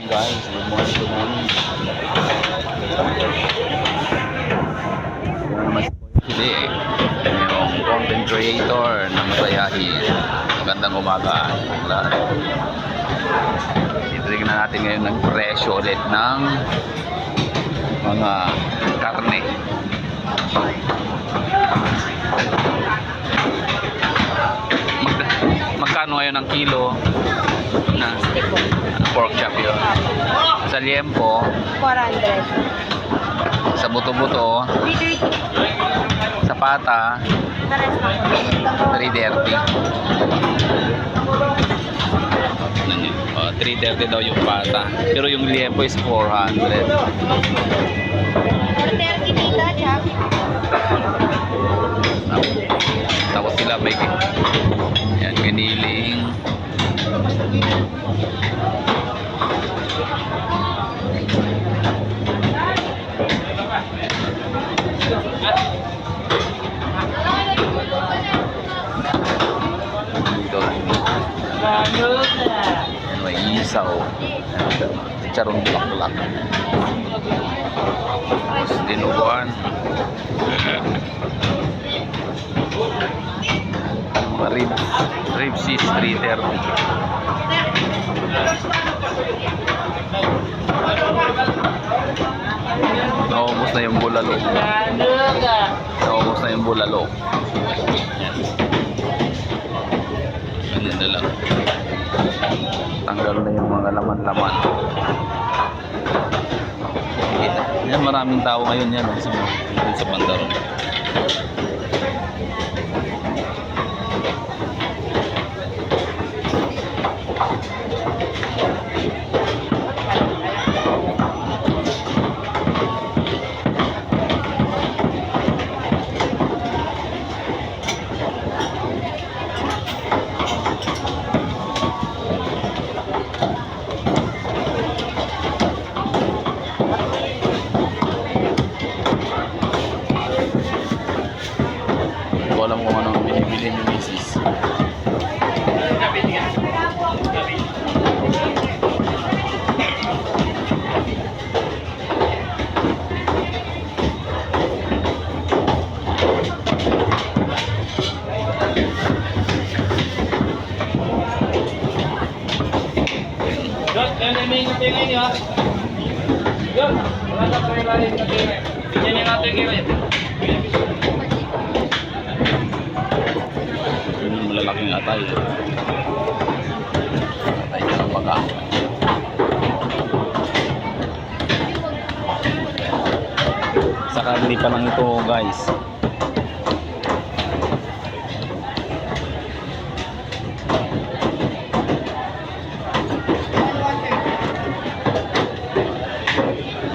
guys, good morning, good morning. Hindi yung content creator ng Masayahin. Magandang umaga. Titignan natin ngayon ng presyo ulit ng mga karne. Magkano ngayon ang kilo na pork chop yun? Sa liempo 400. sa buto-buto, sa pata 330. 330 daw yung pata, pero yung liempo is 400. 430 dito, chop. Tapos sila may yan, giniling. Dito may isaw, charong bulak-bulak, tapos dinuguan, rib sis 330. Naubos na yung bulalo. Naubos na yung bulalo. Ganyan na lang. Tanggal na yung mga laman-laman. Yan, maraming tao ngayon yan sa Pandaron. Alam ko anong binibili ni Mrs. Malalaking atay. Atay na ng baka. Saka hindi pa lang ito guys.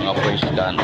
Mga fresh done.